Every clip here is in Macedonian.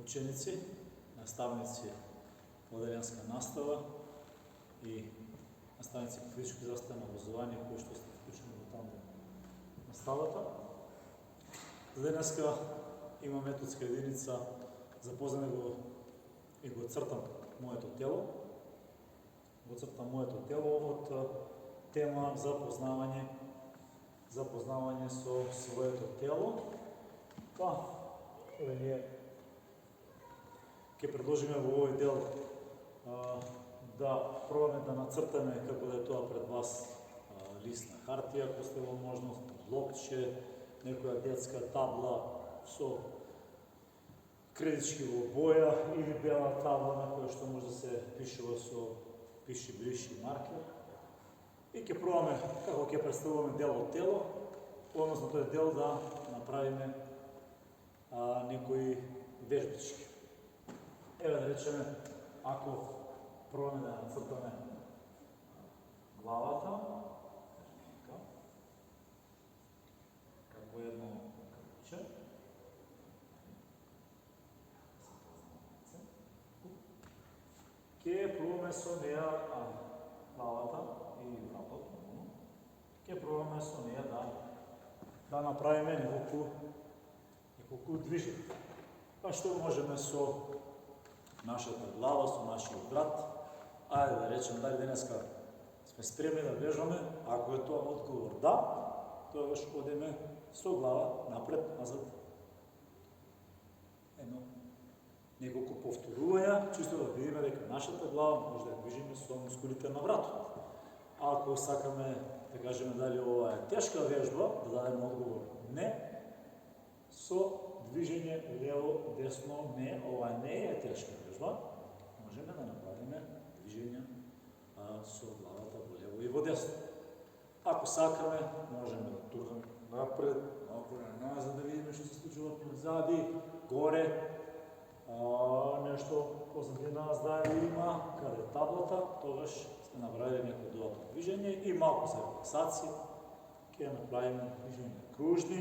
ученици, наставници поделенска настава и наставници по физичко израствено образование, кои што сте вклучени во таму наставата. За денеска има методска единица, запознаме го и го цртам моето тело. Го цртам моето тело од тема запознавање со своето тело. Па, еве ние ќе предложиме во овој дел да пробаме да нацртаме, како да е тоа пред вас, лист на хартија, ако сте во можност, блокче, некоја детска табла со кредички во боја или бела табла на која што може да се пишува со пиши, бриши, маркер. И ќе пробаме како ќе представуваме дел од тело, односно тој дел да направиме некои вежбички. Еве да речеме, ако пробаме да нацртаме главата, како едно кръгче, ќе пробаме со неја главата и вратот, ќе пробаме со неја да направиме неколку движења. Па што можеме со нашата глава, со нашиот врат? Ајде да речем, дали денеска сме спремни да вежбаме, ако е тоа одговор да, тогаш одиме со глава напред, назад. Неколку повторувања, чисто да видиме дека нашата глава може да движиме со мускулите на вратот. Ако сакаме да кажеме дали ова е тешка вежба, да дадеме одговор не, со движење лево, десно, не, ова не е тешка вежба, можеме да направиме движења со главата во лево и во десно. Ако сакаме, можеме да турнеме напред, назад, да видиме што се случува позади, горе, нешто позади нас дали има, каде таблата, тогаш сте направили некој додатно движење и малку за релаксација, ќе направиме движење кружни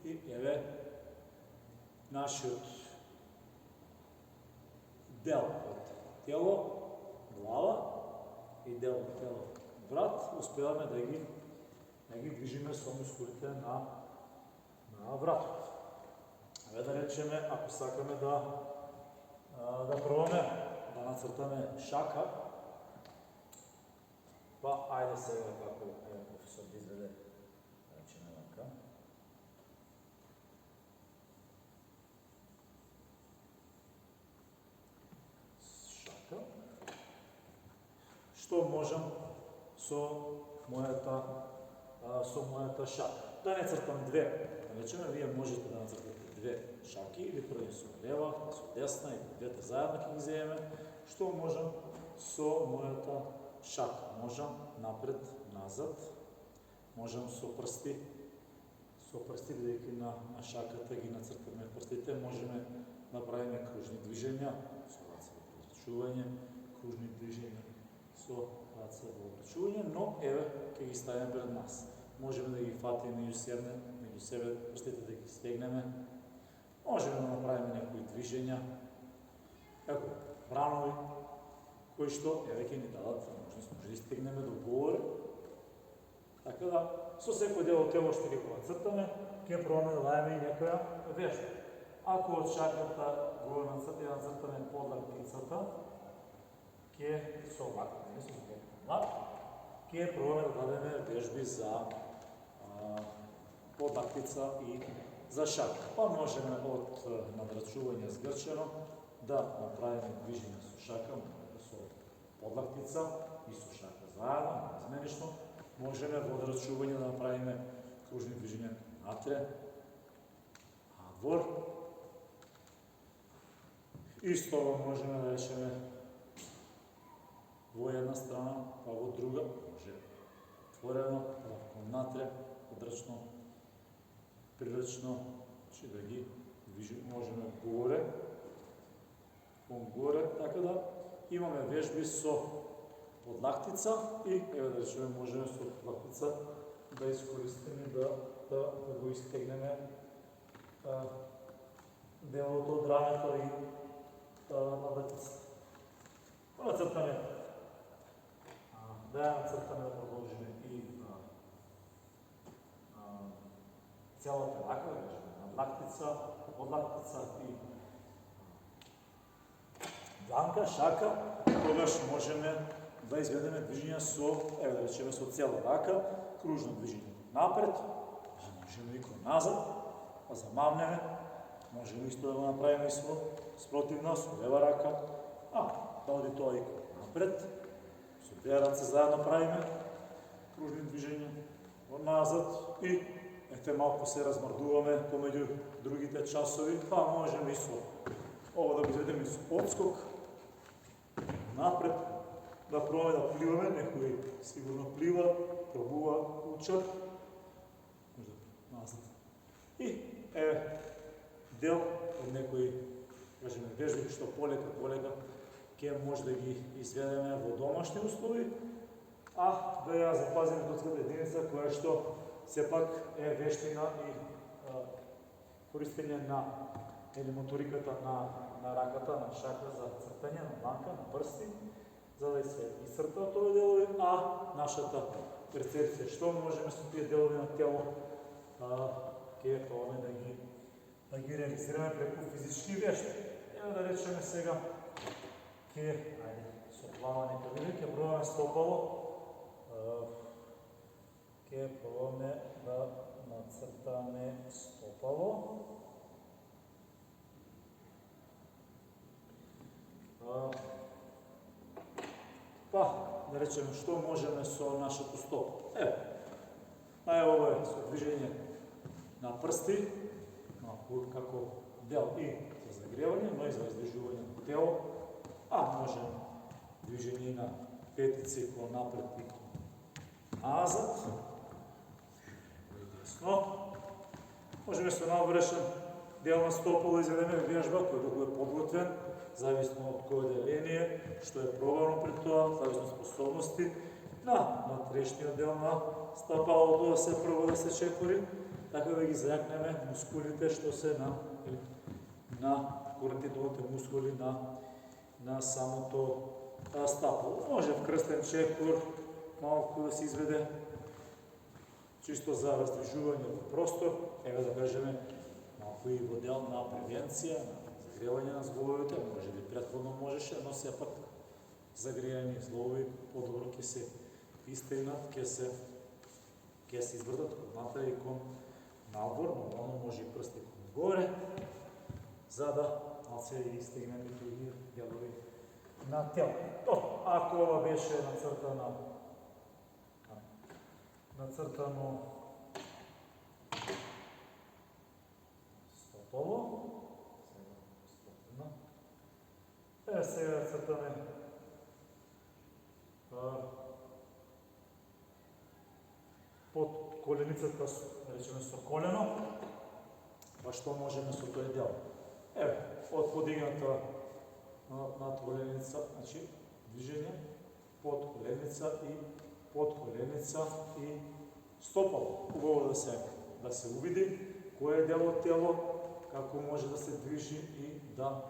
и еве нашиот дел од тело, глава и дел од тело, врат, успеваме да ги движиме со мускулите на вратот. Еве да речеме, ако сакаме да пробаме да нацртаме шака, па ајде сега како професор да изведе, да речеме вака. Шака. Што можам со мојата шака? Да не цртам две. Да речеме, вие можете да нацртате две шаки, или први со лева, со десна, или двете заедно ќе ги земеме. Што можам со мојата шака? Можам напред, назад, можам со прсти, бидејќи на шаката ги нацртаме прстите, можеме да правиме кружни движења, со раце во привлечување, кружни движења со раце во обрачување, но еве ќе ги ставиме пред нас. Можеме да ги фатиме меѓу себе прстите, да ги стегнеме. Можеме да направиме некои движења, како бранови, кои што еве ќе ни дадат можност, може да стигнеме до горе. Така да, со секој дел од тело што ќе го нацртаме, ќе пробаме да дадеме и некоја вежба. Ако од шаката го нацртаме подлактицата, ќе со лак, ќе пробаме да дадеме вежби за подлактица и за шака. Па можеме од надрачување згрчено да направиме движење со шака, со подлактица и со шака заедно, изменично. Можеме во надрачување да направиме кружни движења натре, надвор. Исто можеме да речеме во една страна, па во друга, може отворено, натре, подрачно, прирачно, че да ги движиме, можеме горе, така да имаме вежби со подлактица и, еве да речеме, можеме со подлактица да искористиме да го истегнеме делото од рамето и латицата. Нацртаме. Да ја нацртаме да продолжиме и цялата рака, да кажеме, надлактица, подлактица и дланка, шака, тогаш можеме да изведеме движења со, да речеме, со цела рака, кружно движење напред, можеме и кон назад, па замавнеме, можеме исто да го направиме и со спротивна, со лева рака, да оди тоа и кон напред, со две раце заедно правиме кружни движења, кон назад и малку се размрдуваме помеѓу другите часови, па можеме и со ово да го изведеме со подскок, напред, да пробаме да пливаме, некој сигурно плива, пробува, учат, назад. И дел од некои, кажеме, вежби што полека ќе може да ги изведеме во домашни услови, да ја запазиме детската единица која што сепак е вештина и користење на моториката на раката, на шака за цртање, на дланка, на прсти, за да се исцртаат овие делови, нашата перцепција што можеме со тие делови на тело ќе пробаме да ги реализираме преку физички вешти. Да речеме сега со плавање ќе пробаме стопало, ќе пробаме да нацртаме стопало. Да речеме што можеме со нашето стопало. Ова е со движење на прсти, како дел и за загревање, но и за раздвижување на тело, може движење на петици кон напред и кон назад, десно. Можеме со навршен дел на стопало изведеме вежба кој да е подготвен, зависно од кој деление, што е пробано при тоа, зависно од способности, на трешниот дел на стапалото да се прво да се чекори, така да ги зајакнеме мускулите што се на коретидовите мускули на самото стапало. Може в крстен чекор малку да се изведе, чисто за раздвижување во простор, да кажеме малку и во дел на превенција, на загревање на зглобовите, може би претходно можеше, но сепак загрејани зглобови подобро ќе се истегнат, ќе се извртат кон натре и кон надвор, нормално може и прсти кон горе, за да се истегнат и други делови на тело. Ако ова беше нацртано стопало, сега цртаме под коленицата, речеме со колено, што можеме со тој дел? Од подигната над коленица, значи движење, под коленица и стопало. Убаво да се увиди кој е дел од тело, како може да се движи и да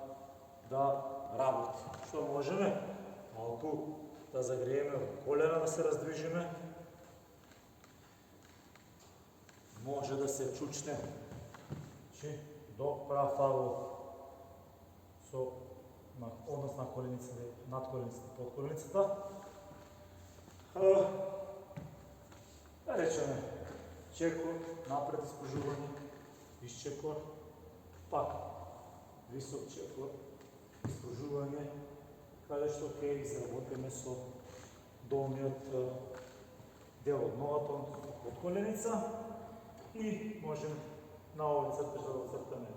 работи. Што можеме? Малку да загрееме во колена, да се раздвижиме. Може да се чучне до прафаво со однос на коленицата, над коленицата, под коленицата. Да речеме чекор, напред испружување, исчекор, пак висок чекор, испружување, каде што ќе изработиме со долниот дел од ногата, под коленица, и можем на овој цртеж да цртаме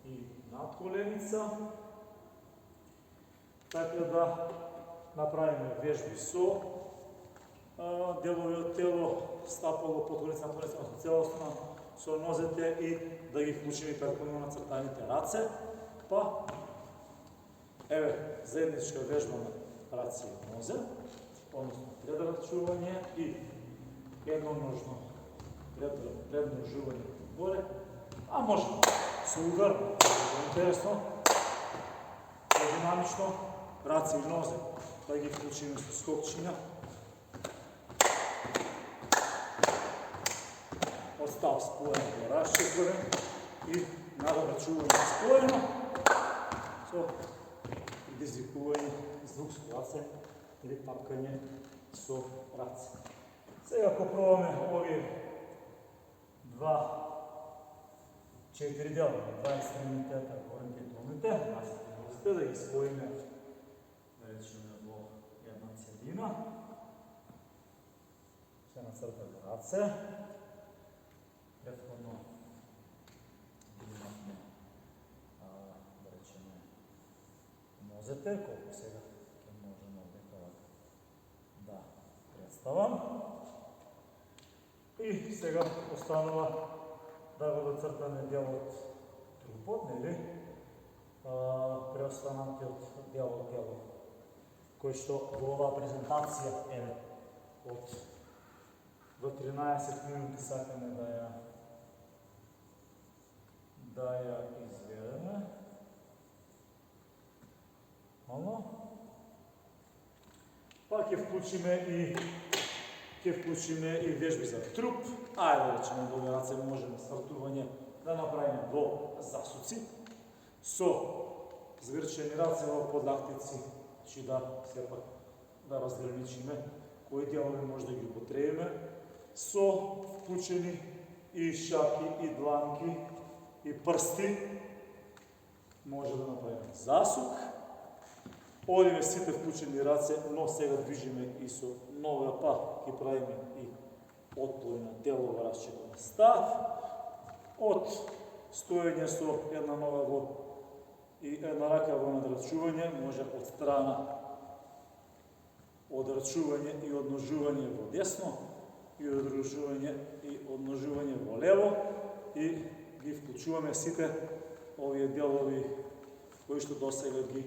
и над коленица, така да направиме вежби со делови од тело, стапало, под коленица, со целосно, со нозете и да ги вклучиме претходно на цртаните раце, заедничка вежба на раце и нозе, односно предрачување и едноножно предножување горе, А може со удар, интересно, динамично, раце и нозе, да ги вклучиме со скокчиња. Остав споен до расчетворен и надорачување споено со предизвикување звук со раце или тапкање со раце. Сега ако пробаме овие 4 дела, 2 екстремитета, горните и долните, можете да ги споиме, да речеме, во една целина. Се нацртаме раце. Претходно имаме, да речеме, нозете, колку сега ќе можеме овде да представам. И сега останува да го доцртаме делот трупот, нели? Преостанатиот делот, кој што во оваа презентација е од во 13 минути сакаме да ја изведеме. Па ќе вклучиме и вежби за труп. Ајде да речеме во раце можеме стартување да направиме во засуци со згрчени раце во подлактици, че да сепак да разграничиме кои делови може да ги употребиме, со вклучени и шаки, и дланки, и прсти, може да направиме засук. Одиме сите вклучени раце, но сега движиме и со нога, па ќе правиме и отплојна делова расчекана став. Од стоење со една нога во и една рака во надрачување, може од страна одрачување и одножување во десно, и одрачување и одножување во лево, и ги вклучуваме сите овие делови кои што досега ги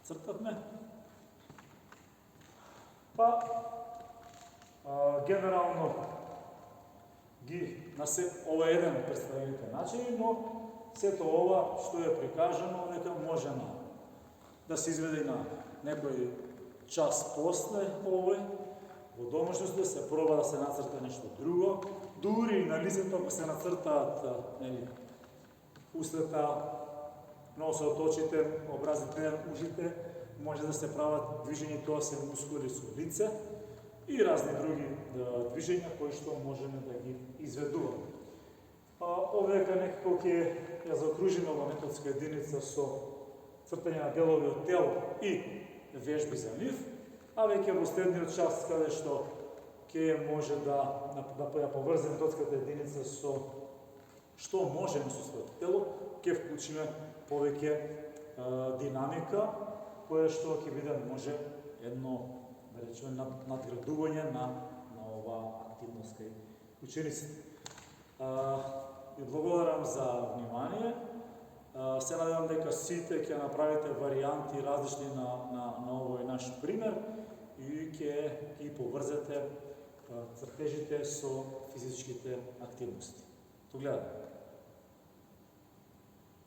цртавме. Па, генерално ова е еден представените начини, но сето ова што е прикажано дека може да се изведе на некој час после овој, во домашност да се проба да се нацрта нешто друго, дури и на лицето ако се нацртаат устата, носот, очите, образите, ушите, може да се прават движења, тоа се мускули со лице и разни други движења кои што можеме да ги изведуваме. Овдека некако ќе ја заокружиме ова методска единица со цртање на делови од тело и вежби за нив, а веќе во следниот час каде што ќе може да ја поврземе методската единица со што можеме со своето тело, ќе вклучиме повеќе динамика, која што ќе биде може едно, да речеме, надградување на оваа активност кај учениците. Ви благодарам за внимание. Се надевам дека сите ќе направите варианти различни на овој наш пример и ќе ги поврзете цртежите со физичките активности. До гледање.